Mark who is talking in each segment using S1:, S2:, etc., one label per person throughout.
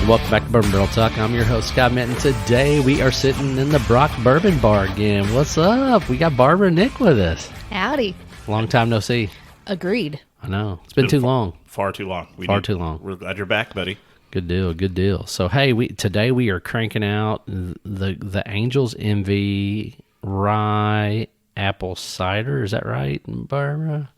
S1: Welcome back to Bourbon Barrel Talk. I'm your host, Scott Minton. Today we are sitting in the Brock Bourbon Bar again. What's up? We got Barbara and Nick with us.
S2: Howdy.
S1: Long time no see.
S2: Agreed.
S1: I know. It's been too long.
S3: Far too long.
S1: Too long.
S3: We're glad you're back, buddy.
S1: Good deal. Good deal. So, hey, today we are cranking out the Angel's Envy Rye Apple Cider. Is that right, Barbara?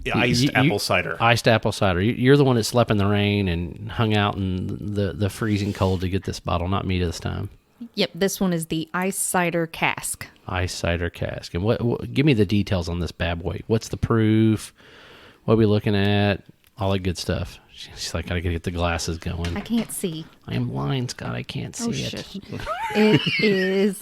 S3: Yeah, Iced Apple Cider.
S1: Iced Apple Cider. You're the one that slept in the rain and hung out in the freezing cold to get this bottle, not me this time.
S2: Yep, this one is the Iced Cider Cask.
S1: Iced Cider Cask. And what? Give me the details on this bad boy. What's the proof? What are we looking at? All that good stuff. She's like, I gotta get the glasses going.
S2: I can't see.
S1: I am blind, Scott. I can't see it.
S2: It is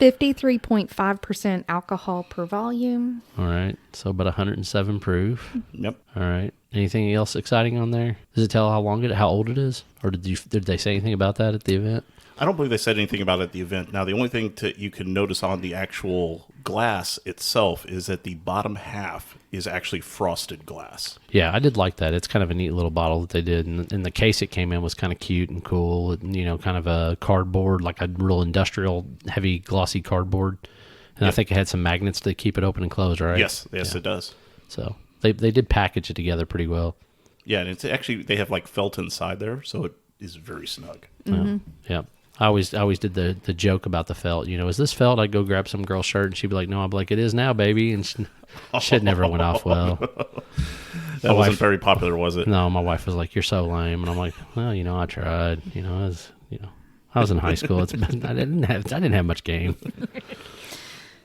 S2: 53.5% alcohol per volume.
S1: All right. So about 107 proof.
S3: Yep.
S1: All right. Anything else exciting on there? Does it tell how old it is? Or did they say anything about that at the event?
S3: I don't believe they said anything about it at the event. Now, the only thing you can notice on the actual glass itself is that the bottom half is actually frosted glass.
S1: Yeah, I did like that. It's kind of a neat little bottle that they did. And the case it came in was kind of cute and cool. And, kind of a cardboard, like a real industrial, heavy, glossy cardboard. And yep. I think it had some magnets to keep it open and closed, right?
S3: Yes, yeah. It does.
S1: So they did package it together pretty well. Yeah,
S3: and it's actually, they have like felt inside there, so it is very snug.
S2: Mm-hmm.
S1: Yeah. I always did the joke about the felt. Is this felt? I'd go grab some girl's shirt and she'd be like, no. I'd be like, it is now, baby. And shit never went off well.
S3: That wasn't very popular, was it?
S1: No, my wife was like, you're so lame. And I'm like, well, I tried. I was in high school. I didn't have much game.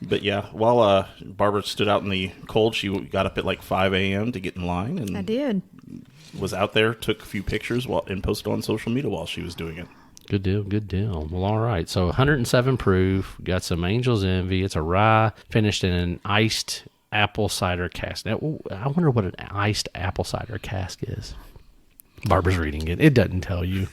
S3: But yeah, while Barbara stood out in the cold, she got up at like 5 a.m. to get in line. And
S2: I did.
S3: Was out there, took a few pictures and posted on social media while she was doing it.
S1: Good deal. Well, all right. So 107 proof. Got some Angel's Envy. It's a rye finished in an iced apple cider cask. Now, I wonder what an iced apple cider cask is. Barbara's reading it. It doesn't tell you.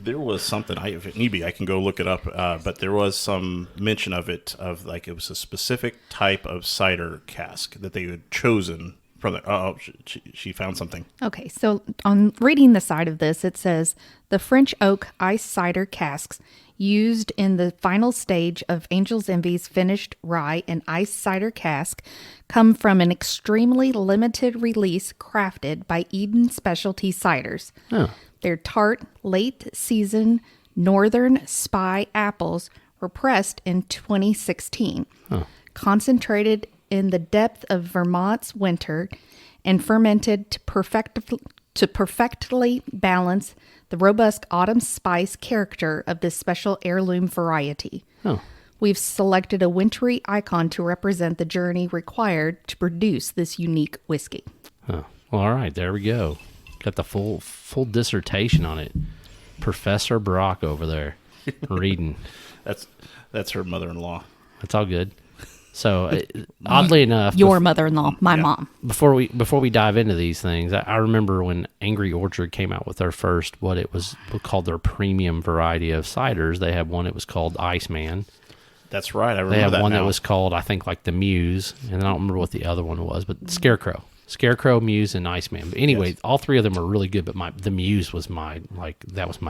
S3: There was something, if it need be, I can go look it up, but there was some mention of it, it was a specific type of cider cask that they had chosen from the, she found something.
S2: Okay, so on reading the side of this, it says, the French oak iced cider casks used in the final stage of Angel's Envy's finished rye and iced cider cask come from an extremely limited release crafted by Eden Specialty Ciders.
S1: Oh.
S2: Their tart, late-season Northern Spy apples were pressed in 2016, concentrated in the depth of Vermont's winter, and fermented to perfectly balance the robust autumn spice character of this special heirloom variety.
S1: Oh.
S2: We've selected a wintry icon to represent the journey required to produce this unique whiskey.
S1: Oh. Well, all right, there we go. Got the full dissertation on it. Professor Brock over there reading.
S3: That's her mother-in-law.
S1: That's all good. So, oddly enough,
S2: your mother-in-law, my mom.
S1: Before we dive into these things, I remember when Angry Orchard came out with their first, what it was called their premium variety of ciders. They had one that was called Iceman.
S3: That's right. I remember
S1: that. They had
S3: that
S1: one
S3: now.
S1: that was called, I think, like the Muse, and I don't remember what the other one was, but Scarecrow, Muse, and Iceman. But anyway, yes. All three of them were really good, but the Muse was my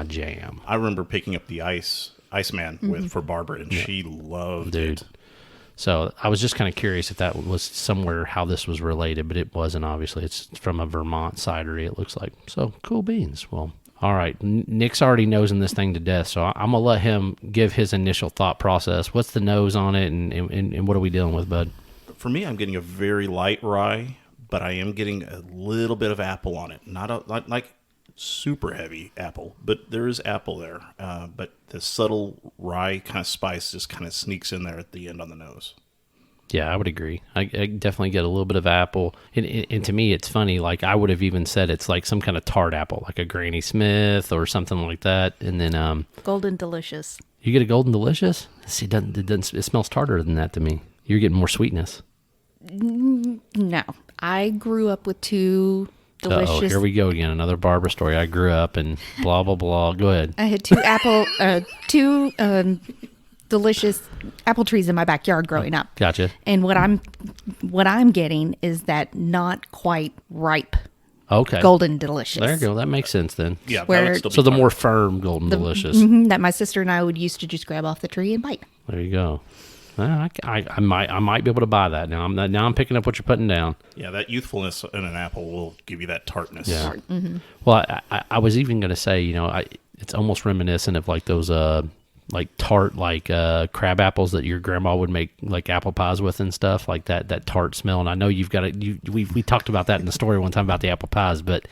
S1: jam.
S3: I remember picking up the Iceman for Barbara, and she loved it.
S1: So I was just kind of curious if that was somewhere how this was related, but it wasn't, obviously. It's from a Vermont cidery, it looks like. So, cool beans. Well, all right. Nick's already nosing this thing to death, so I'm going to let him give his initial thought process. What's the nose on it, and what are we dealing with, bud?
S3: For me, I'm getting a very light rye, but I am getting a little bit of apple on it. Not like super heavy apple, but there is apple there. But the subtle rye kind of spice just kind of sneaks in there at the end on the nose.
S1: Yeah, I would agree. I definitely get a little bit of apple. And to me, it's funny. Like, I would have even said it's like some kind of tart apple, like a Granny Smith or something like that. And then
S2: Golden Delicious.
S1: You get a Golden Delicious? See, it smells tartar than that to me. You're getting more sweetness.
S2: No. I grew up with two delicious...
S1: Uh-oh, here we go again. Another Barbara story. I grew up and blah, blah, blah. Go ahead.
S2: I had two delicious apple trees in my backyard growing up.
S1: Gotcha.
S2: And what I'm getting is that not quite ripe
S1: Okay.
S2: Golden Delicious.
S1: There you go. That makes sense then.
S3: Yeah, that
S2: Where-
S3: would still be
S1: So the
S3: tart.
S1: more firm Golden Delicious.
S2: That my sister and I would used to just grab off the tree and bite.
S1: There you go. Well, I might be able to buy that now. I'm picking up what you're putting down.
S3: Yeah, that youthfulness in an apple will give you that tartness.
S1: Yeah. Well, I was even going to say, it's almost reminiscent of like those like tart crab apples that your grandma would make like apple pies with and stuff like that tart smell. And I know you've got we talked about that in the story one time about the apple pies, but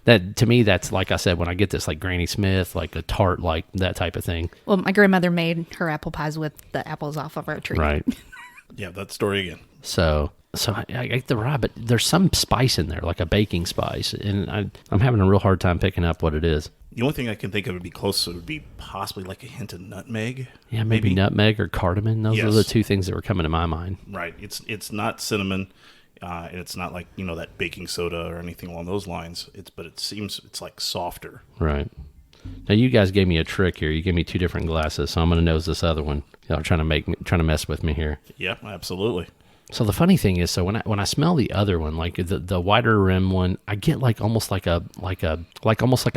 S1: that to me, that's like I said, when I get this like Granny Smith, like a tart, like that type of thing.
S2: Well, my grandmother made her apple pies with the apples off of our tree.
S1: Right.
S3: Yeah, that story again.
S1: So I get the rye, but there's some spice in there, like a baking spice, and I'm having a real hard time picking up what it is.
S3: The only thing I can think of would be close would be possibly like a hint of nutmeg.
S1: Yeah, maybe nutmeg or cardamom. Those are the two things that were coming to my mind.
S3: Right. It's not cinnamon, and it's not like that baking soda or anything along those lines. But it seems it's like softer.
S1: Right. Now you guys gave me a trick here. You gave me two different glasses, so I'm going to nose this other one. Y'all trying to mess with me here.
S3: Yeah, absolutely.
S1: So the funny thing is, so when I smell the other one, like the wider rim one, I get like almost like a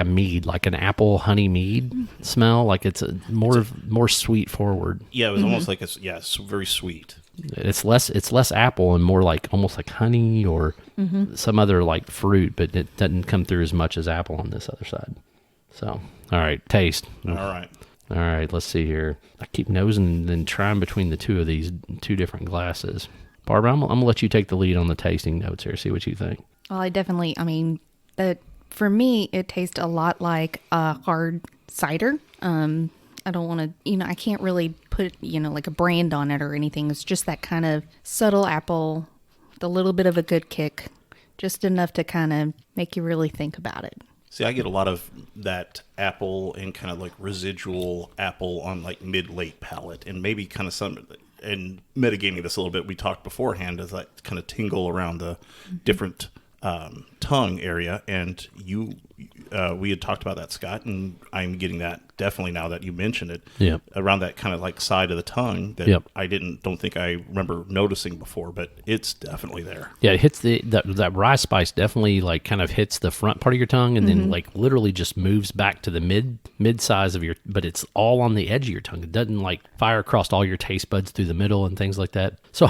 S1: mead, like an apple honey mead smell. Like it's more sweet forward.
S3: Yeah, it was almost like it's very sweet.
S1: It's less apple and more like almost like honey or some other like fruit, but it doesn't come through as much as apple on this other side. So, all right, taste.
S3: All right.
S1: All right, let's see here. I keep nosing and then trying between the two of these two different glasses. Barbara, I'm going to let you take the lead on the tasting notes here. See what you think.
S2: Well, for me, it tastes a lot like a hard cider. I don't want to, I can't really put, like a brand on it or anything. It's just that kind of subtle apple with a little bit of a good kick, just enough to kind of make you really think about it.
S3: See, I get a lot of that apple and kind of like residual apple on like mid-late palate, and maybe kind of some, and mitigating this a little bit, we talked beforehand, is that kind of tingle around the different tongue area, and we had talked about that, Scott, and I'm getting that definitely now that you mentioned it.
S1: Yep.
S3: Around that kind of like side of the tongue that
S1: Yep.
S3: I don't think I remember noticing before, but it's definitely there.
S1: Yeah, it hits that rye spice definitely like kind of hits the front part of your tongue and then like literally just moves back to the mid size of but it's all on the edge of your tongue. It doesn't like fire across all your taste buds through the middle and things like that. So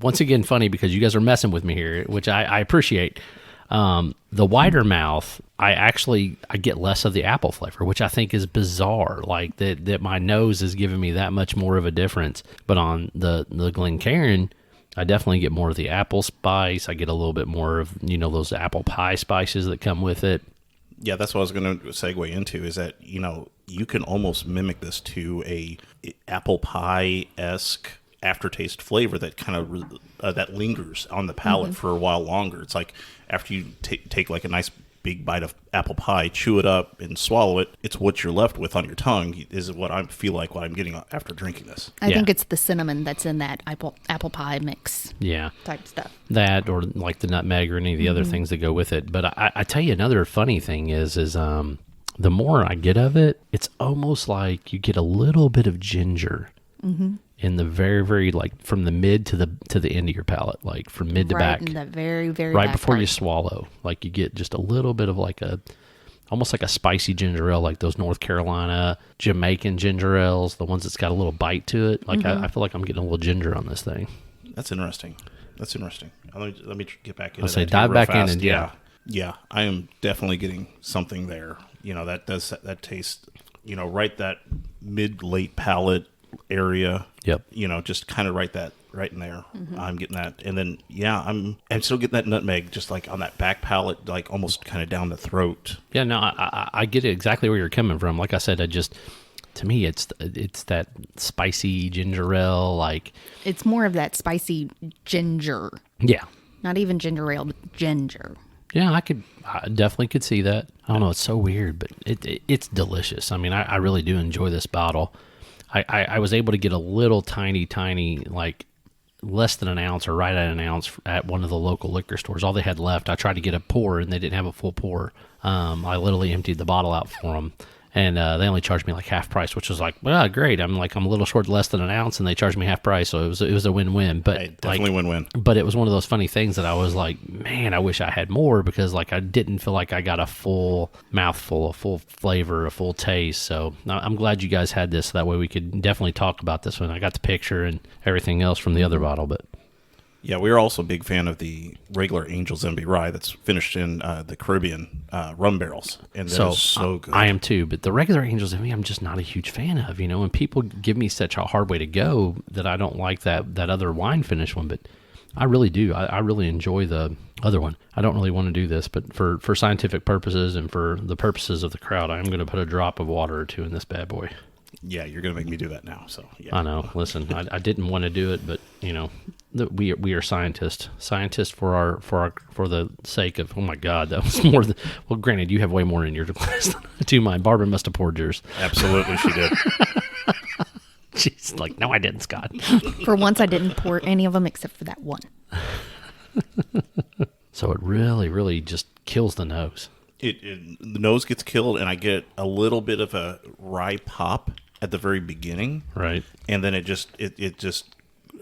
S1: once again, funny because you guys are messing with me here, which I appreciate. The wider mouth, I get less of the apple flavor, which I think is bizarre. Like that my nose is giving me that much more of a difference. But on the Glencairn, I definitely get more of the apple spice. I get a little bit more of, those apple pie spices that come with it.
S3: Yeah, that's what I was going to segue into, is that, you can almost mimic this to a apple pie-esque aftertaste flavor that kind of that lingers on the palate for a while longer. It's like after you take like a nice big bite of apple pie, chew it up and swallow it, it's what you're left with on your tongue is what I feel like what I'm getting after drinking this.
S2: I think it's the cinnamon that's in that apple pie mix.
S1: Yeah.
S2: Type stuff.
S1: That or like the nutmeg or any of the other things that go with it. But I tell you another funny thing is the more I get of it, it's almost like you get a little bit of ginger in the very, very like from the mid to the end of your palate, like from mid to back.
S2: Right in the very, very
S1: right
S2: back
S1: before
S2: part.
S1: you swallow. Like you get just a little bit of like almost like a spicy ginger ale, like those North Carolina Jamaican ginger ales, the ones that's got a little bite to it. Like I feel like I'm getting a little ginger on this thing.
S3: That's interesting. Let me get back into
S1: I'll say
S3: that
S1: dive
S3: real
S1: back
S3: fast.
S1: in and
S3: Yeah, I am definitely getting something there. That tastes, right that mid-late palate area.
S1: Yep.
S3: Just kind of right in there. I'm getting that. And then, I'm still getting that nutmeg just like on that back palate, like almost kind of down the throat.
S1: Yeah, no, I get it exactly where you're coming from. Like I said, to me, it's that spicy ginger ale. Like
S2: It's more of that spicy ginger.
S1: yeah,
S2: Not even ginger ale, but ginger.
S1: yeah, I definitely could see that. I don't know, it's so weird, but it's delicious. I mean, I really do enjoy this bottle. I was able to get a little tiny, like less than an ounce or right at an ounce at one of the local liquor stores. All they had left, I tried to get a pour and they didn't have a full pour. I literally emptied the bottle out for them. And they only charged me like half price, which was like, well, great. I'm a little short less than an ounce, and they charged me half price, so it was a win-win. But
S3: Hey, definitely win-win.
S1: But it was one of those funny things that I was like, man, I wish I had more, because like I didn't feel like I got a full mouthful, a full flavor, a full taste. So I'm glad you guys had this. So that way we could definitely talk about this one. I got the picture and everything else from the other bottle, but.
S3: Yeah, we're also a big fan of the regular Angel's Envy Rye that's finished in the Caribbean rum barrels, and that is so good.
S1: I am too, but the regular Angel's Envy, I'm just not a huge fan of. You know, and people give me such a hard way to go that I don't like that other wine finish one, but I really do. I really enjoy the other one. I don't really want to do this, but for scientific purposes and for the purposes of the crowd, I'm going to put a drop of water or two in this bad boy.
S3: Yeah, you're going to make me do that now. So yeah.
S1: I know. Listen, I didn't want to do it, but you know, we are scientists for the sake of. Oh my God, that was more than. Well, granted, you have way more in your glass than I do mine. Barbara must have poured yours.
S3: Absolutely, she did.
S1: She's like, no, I didn't, Scott.
S2: For once, I didn't pour any of them except for that one.
S1: So it really, really just kills the nose.
S3: The nose gets killed, and I get a little bit of a rye pop at the very beginning,
S1: Right.
S3: and then it just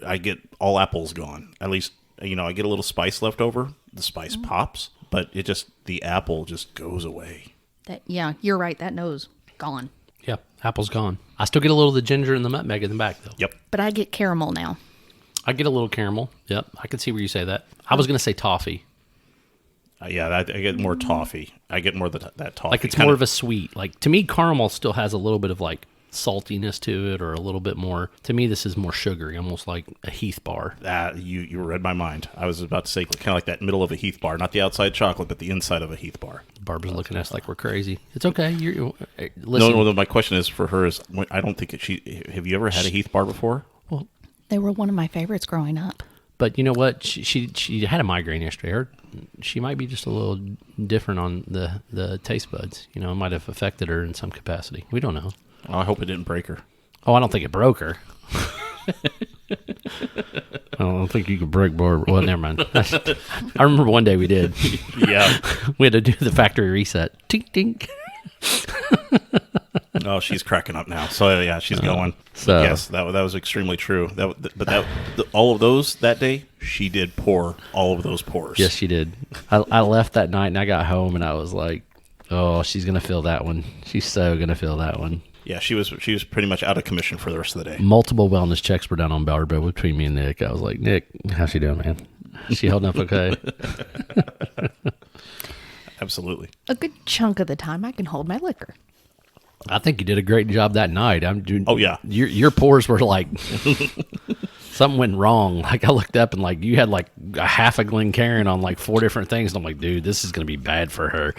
S3: I get all apples gone. At least I get a little spice left over. The spice pops, but the apple just goes away.
S2: Yeah, you're right. That nose gone.
S1: Yeah, apple's gone. I still get a little of the ginger and the nutmeg in the back, though.
S3: Yep.
S2: But I get caramel now.
S1: I get a little caramel. Yep, I can see where you say that. I was going to say toffee.
S3: Yeah, I get more toffee. I get more of that toffee.
S1: Like it's more of a sweet. Like to me, caramel still has a little bit of like saltiness to it, or a little bit more. To me, this is more sugary, almost like a Heath bar.
S3: You read my mind. I was about to say kind of like that middle of a Heath bar, not the outside chocolate, but the inside of a Heath bar.
S1: Barbara's looking at us like we're crazy. It's okay. Listen.
S3: No, my question is for her is I don't think have you ever had a Heath bar before?
S1: Well,
S2: They were one of my favorites growing up.
S1: but you know what? She had a migraine yesterday. She might be just a little different on the taste buds. You know, it might have affected her in some capacity. We don't know.
S3: Oh, I hope it didn't break her.
S1: Oh, I don't think it broke her. I don't think you could break Barbara. Well, never mind. I remember one day we did.
S3: Yeah.
S1: We had to do the factory reset. Tink, tink.
S3: Oh, she's cracking up now. So yeah, she's going.
S1: so-
S3: Yes, that was extremely true. All of those that day, she did pour all of those pours.
S1: Yes, she did. I left that night and I got home and I was like, oh, she's going to feel that one. She's so going to feel that one.
S3: Yeah, she was pretty much out of commission for the rest of the day.
S1: Multiple wellness checks were done on Barbara between me and Nick. I was like, Nick, how's she doing, man? Is she holding up okay?
S3: Absolutely.
S2: A good chunk of the time, I can hold my liquor.
S1: I think you did a great job that night.
S3: Oh, yeah.
S1: Your pours were like something went wrong. Like I looked up and like you had like a half a Glencairn on like 4 different things. And I'm like, dude, this is going to be bad for her.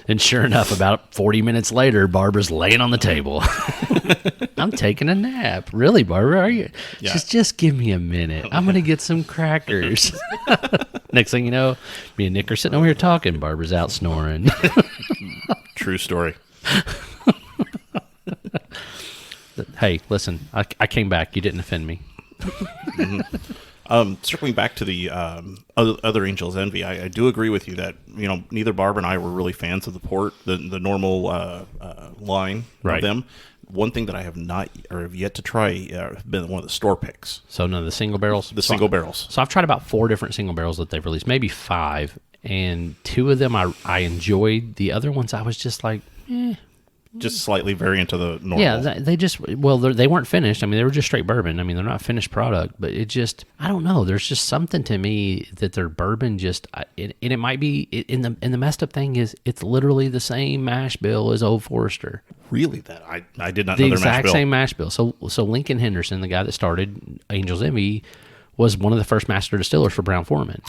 S1: And sure enough, about 40 minutes later, Barbara's laying on the table. I'm taking a nap. Really, Barbara? Are you?
S3: Yeah.
S1: Just give me a minute. I'm going to get some crackers. Next thing you know, me and Nick are sitting over here talking. Barbara's out snoring.
S3: True story.
S1: Hey, listen, I came back. You didn't offend me.
S3: Circling back to the other Angel's Envy, I do agree with you that neither Barbara and I were really fans of the port, the normal line
S1: Right.
S3: of them. One thing that I have not or have yet to try have been one of the store picks,
S1: So none of the single barrels?
S3: the single barrels.
S1: So I've tried about 4 different single barrels that they've released, maybe 5. And 2 of them I enjoyed. The other ones I was just like,
S3: Just slightly variant of the normal.
S1: yeah, they weren't finished. I mean, they were just straight bourbon. I mean, they're not finished product, but it just, I don't know. There's just something to me that their bourbon just, and it might be, and the messed up thing is it's literally the same mash bill as Old Forester.
S3: Really, that I did not
S1: The
S3: know their mash
S1: exact
S3: bill.
S1: same mash bill. So Lincoln Henderson, the guy that started Angel's Envy, was one of the first master distillers for Brown Forman.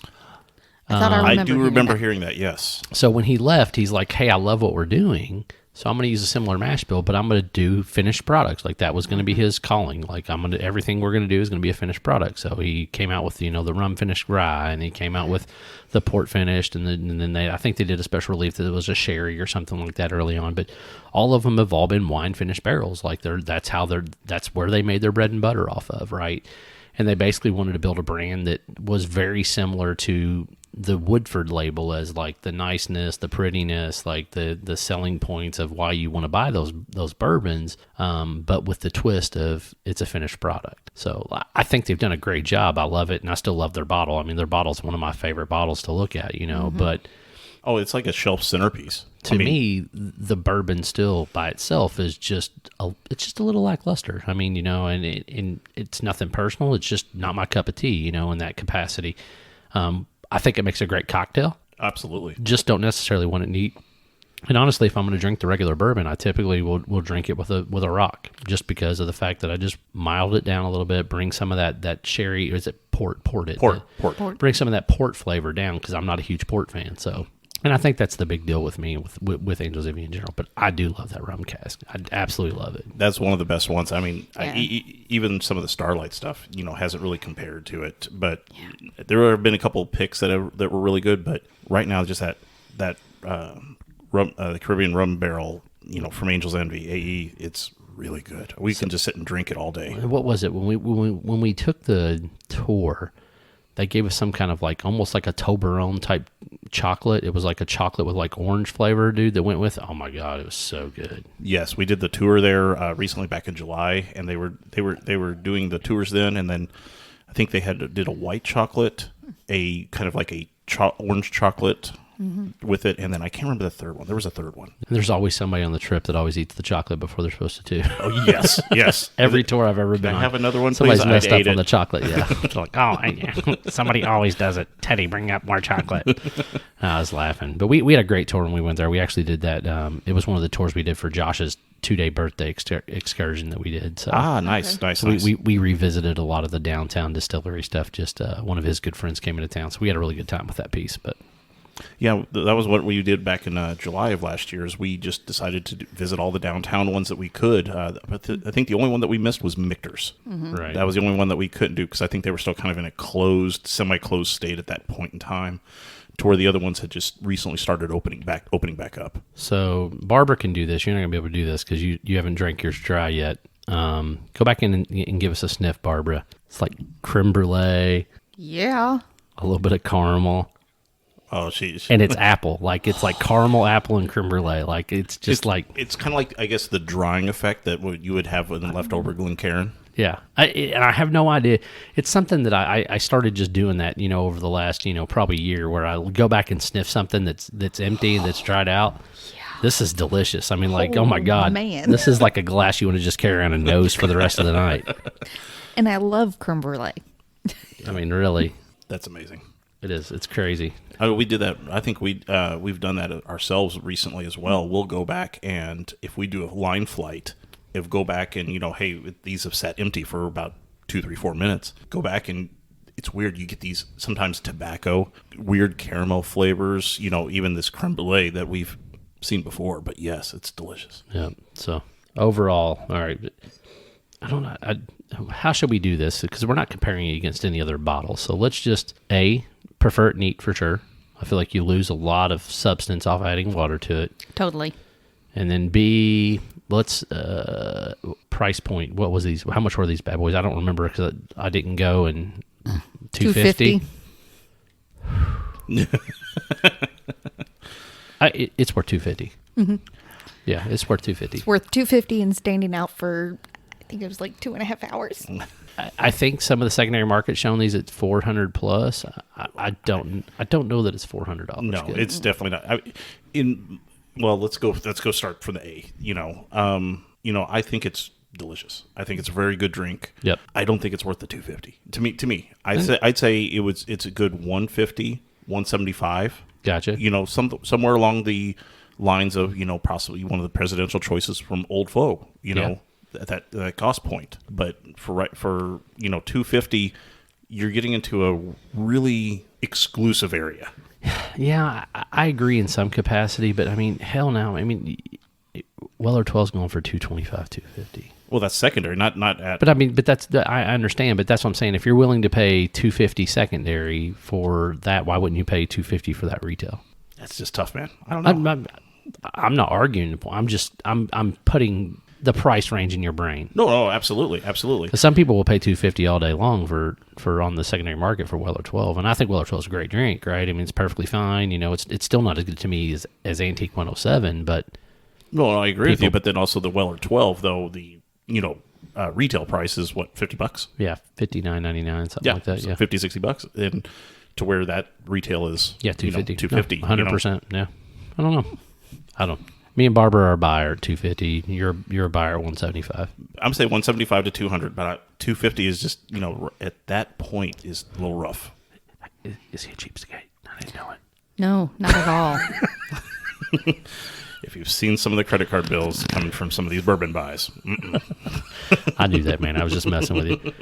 S2: I thought I
S3: I
S2: remember
S3: do
S2: hearing
S3: remember
S2: that.
S3: hearing that. Yes.
S1: So when he left, he's like, hey, I love what we're doing. So I'm going to use a similar mash bill, but I'm going to do finished products. Like that was going to be his calling. Like everything we're going to do is going to be a finished product. So he came out with, the rum finished rye, and he came out with the port finished. And then I think they did a special relief that it was a sherry or something like that early on. But all of them have all been wine finished barrels. Like that's where they made their bread and butter off of. Right. and they basically wanted to build a brand that was very similar to the Woodford label as like the niceness, the prettiness, like the selling points of why you want to buy those bourbons, but with the twist of it's a finished product. So I think they've done a great job. I love it, and I still love their bottle. I mean, their bottle's one of my favorite bottles to look at, but
S3: Oh, it's like a shelf centerpiece.
S1: to me, the bourbon still by itself is just it's just a little lackluster. I mean, and it's nothing personal. It's just not my cup of tea, in that capacity. I think it makes a great cocktail.
S3: Absolutely.
S1: Just don't necessarily want it neat. And honestly, if I'm going to drink the regular bourbon, I typically will drink it with a rock, just because of the fact that I just mild it down a little bit, bring some of that sherry, or is it port? Port. Bring some of that port flavor down, because I'm not a huge port fan. So, and I think that's the big deal with me with Angel's Envy in general. But I do love that rum cask. I absolutely love it.
S3: That's one of the best ones. I mean,
S2: Yeah.
S3: even some of the Starlight stuff, hasn't really compared to it. But there have been a couple of picks that were really good. But right now, just that rum, the Caribbean rum barrel, from Angel's Envy AE, it's really good. We can just sit and drink it all day.
S1: What was it when we took the tour? They gave us some kind of like almost like a Toblerone type chocolate. It was like a chocolate with like orange flavor, dude, that went with it. Oh my God, it was so good.
S3: Yes, we did the tour there recently back in July, and they were doing the tours then, and then I think they did a white chocolate, a kind of like a orange chocolate with it, and then I can't remember the third one. There was a third one.
S1: And there's always somebody on the trip that always eats the chocolate before they're supposed to too.
S3: Oh yes.
S1: Every tour I've ever been
S3: Can I
S1: on,
S3: have another one,
S1: somebody's
S3: please?
S1: messed
S3: I'd
S1: up
S3: ate
S1: on
S3: it.
S1: the chocolate. Yeah, it's like, somebody always does it. Teddy, bring up more chocolate. I was laughing, but we had a great tour when we went there. We actually did that. It was one of the tours we did for Josh's 2-day birthday excursion that we did. So
S3: Nice.
S1: So we revisited a lot of the downtown distillery stuff. Just one of his good friends came into town, so we had a really good time with that piece. But
S3: yeah, that was what we did back in July of last year. Is we just decided to visit all the downtown ones that we could. But I think the only one that we missed was Michter's.
S1: right,
S3: That was the only one that we couldn't do, because I think they were still kind of in a semi-closed state at that point in time, to where the other ones had just recently started opening back up.
S1: So Barbara can do this. You're not gonna be able to do this because you haven't drank yours dry yet. Go back in and give us a sniff, Barbara. It's like creme brulee,
S2: Yeah.
S1: a little bit of caramel.
S3: Oh, she's
S1: And it's apple. Like, it's like caramel, apple, and creme brulee. Like, it's just
S3: it's kind of like, I guess, the drying effect that you would have with leftover Glencairn.
S1: yeah. And I have no idea. It's something that I started just doing that, over the last, probably year, where I go back and sniff something that's empty and that's dried out. This is delicious. I mean, like, oh my God.
S2: Man.
S1: This is like a glass you want to just carry around a nose for the rest of the night.
S2: And I love creme brulee.
S1: I mean, really,
S3: That's amazing.
S1: it is. It's crazy.
S3: We did that. I think we've done that ourselves recently as well. We'll go back, and if we do a line flight, go back and hey, these have sat empty for about 2, 3, 4 minutes. Go back, and it's weird. You get these sometimes tobacco, weird caramel flavors. Even this creme brulee that we've seen before. But yes, it's delicious.
S1: Yeah. So overall, all right. I don't know. How should we do this? Because we're not comparing it against any other bottle. So let's just prefer it neat for sure. I feel like you lose a lot of substance off adding water to it.
S2: Totally.
S1: And then B, let's price point. What was these? How much were these bad boys? I don't remember because I didn't go. And $250. It's worth $250.
S2: Mm-hmm.
S1: Yeah, it's worth $250.
S2: It's worth $250 and standing out for, I think it was like 2.5 hours.
S1: I think some of the secondary market showing these at $400 plus. I don't know that it's $400.
S3: No,
S1: good.
S3: it's definitely not. Let's go start from the A. I think it's delicious. I think it's a very good drink.
S1: Yep.
S3: I don't think it's worth the $250. To me, I'd say it's a good $150, $175.
S1: Gotcha.
S3: Somewhere along the lines of possibly one of the presidential choices from Old Foe. At that cost point, but for $250, you're getting into a really exclusive area.
S1: Yeah, I agree in some capacity, but I mean, hell no. I mean, Weller 12's going for $225, $250.
S3: Well, that's secondary, not at.
S1: But I mean, I understand, but that's what I'm saying. If you're willing to pay $250 secondary for that, why wouldn't you pay $250 for that retail?
S3: That's just tough, man. I don't know.
S1: I'm not arguing the point. I'm putting the price range in your brain.
S3: No, absolutely, absolutely.
S1: Some people will pay $250 all day long for on the secondary market for Weller 12, and I think Weller 12 is a great drink, right? I mean, it's perfectly fine. It's still not as good to me as Antique 107, but
S3: No, I agree with you. But then also the Weller 12, though the retail price is what, $50?
S1: yeah, $59.99, something like that.
S3: so
S1: Yeah,
S3: $50-$60, and to where that retail is,
S1: yeah, $250,
S3: $250,
S1: 100%. Yeah, I don't know. Me and Barbara are a buyer at $250. You're a buyer at $175.
S3: I'm saying 175 to 200, but 250 is just at that point is a little rough.
S1: Is he a cheapskate? I didn't know it.
S2: No, not at all.
S3: If you've seen some of the credit card bills coming from some of these bourbon buys,
S1: I knew that, man. I was just messing with you.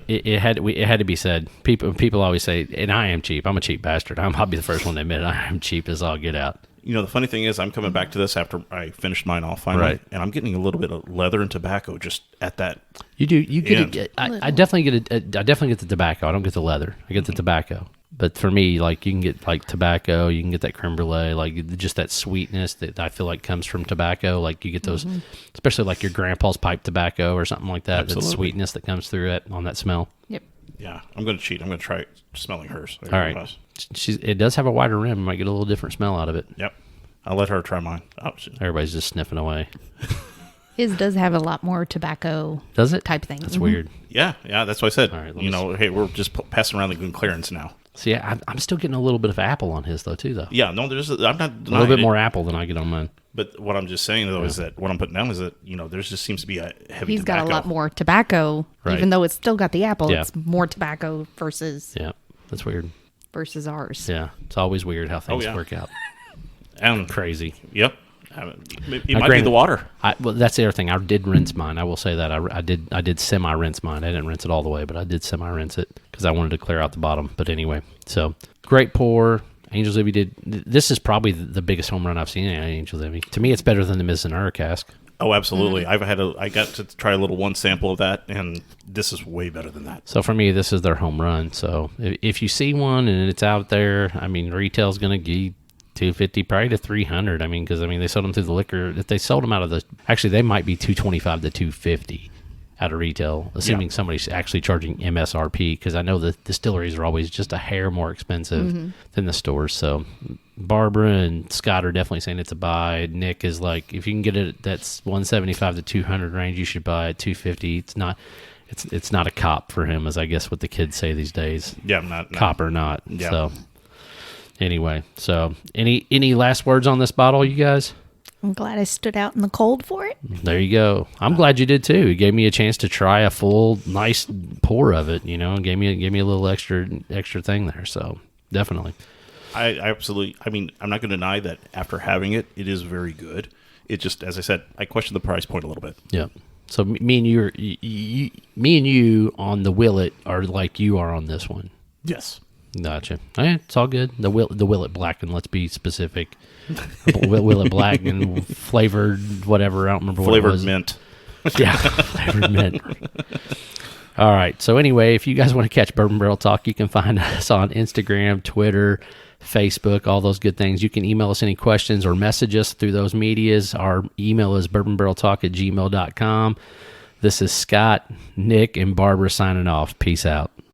S1: It had to be said. People always say, and I am cheap. I'm a cheap bastard. I'll be the first one to admit it. I am cheap as all get out.
S3: the funny thing is, I'm coming back to this after I finished mine off finally,
S1: Right.
S3: and I'm getting a little bit of leather and tobacco just at that.
S1: You do. You
S3: Yeah.
S1: get. I definitely get. I definitely get the tobacco. I don't get the leather. I get the tobacco. But for me, like, you can get like tobacco. You can get that creme brulee, like just that sweetness that I feel like comes from tobacco. Like you get those, especially like your grandpa's pipe tobacco or something like that.
S3: Absolutely.
S1: That sweetness that comes through it on that smell.
S2: Yep.
S3: Yeah, I'm going to cheat. I'm going to try smelling hers.
S1: All right. It does have a wider rim. You might get a little different smell out of it.
S3: Yep. I'll let her try mine. Oh,
S1: Everybody's just sniffing away.
S2: His does have a lot more tobacco
S1: Does it?
S2: type thing.
S1: That's weird.
S3: yeah. That's what I said.
S1: All right, let me
S3: hey, we're just passing around the good clearance now.
S1: See, I'm still getting a little bit of apple on his though too, though.
S3: Yeah, no, I'm not
S1: A
S3: denying
S1: little bit
S3: it.
S1: more apple than I get on mine.
S3: But what I'm just saying though is that what I'm putting down is that there's just seems to be a heavy.
S2: He's
S3: tobacco.
S2: got a lot more tobacco,
S1: Right.
S2: even though it's still got the apple.
S1: Yeah.
S2: It's more tobacco versus
S1: Yeah, that's weird.
S2: ours.
S1: Yeah, it's always weird how things
S3: yeah.
S1: work out.
S3: And
S1: Crazy.
S3: Yep. It might be
S1: granted-
S3: the water.
S1: Well, that's the other thing. I did rinse mine. I will say that I did semi-rinse mine. I didn't rinse it all the way, but I did semi-rinse it because I wanted to clear out the bottom. But anyway, so great pour. Angels Envy did. This is probably the biggest home run I've seen in Angels Envy. To me, it's better than the Mizunara cask.
S3: Oh, absolutely. I got to try a little one sample of that, and this is way better than that.
S1: So for me, this is their home run. So if you see one and it's out there, I mean, retail's going to give $250 probably to $300. I mean, because they sold them through the liquor. If they sold them out of the, actually they might be $225 to $250 out of retail, assuming somebody's actually charging MSRP. Because I know the distilleries are always just a hair more expensive than the stores. So Barbara and Scott are definitely saying it's a buy. Nick is like, if you can get it, that's $175 to $200 range, you should buy it. $250. It's not. It's not a cop for him, as I guess what the kids say these days.
S3: Yeah, I'm not.
S1: Cop or not.
S3: Yeah.
S1: So anyway, so any last words on this bottle, you guys?
S2: I'm glad I stood out in the cold for it.
S1: There you go. I'm glad you did too. It gave me a chance to try a full, nice pour of it. And gave me a little extra thing there. So definitely.
S3: I absolutely. I mean, I'm not going to deny that after having it, it is very good. It just, as I said, I question the price point a little bit.
S1: Yeah. So me and you on the Willet are like you are on this one.
S3: Yes.
S1: Gotcha. It's all good. The Willet Black, and let's be specific. Willet Black and flavored whatever. I don't remember what it was.
S3: Flavored mint.
S1: Yeah, flavored mint. All right. So anyway, if you guys want to catch Bourbon Barrel Talk, you can find us on Instagram, Twitter, Facebook, all those good things. You can email us any questions or message us through those medias. Our email is bourbonbarreltalk@gmail.com. This is Scott, Nick, and Barbara signing off. Peace out.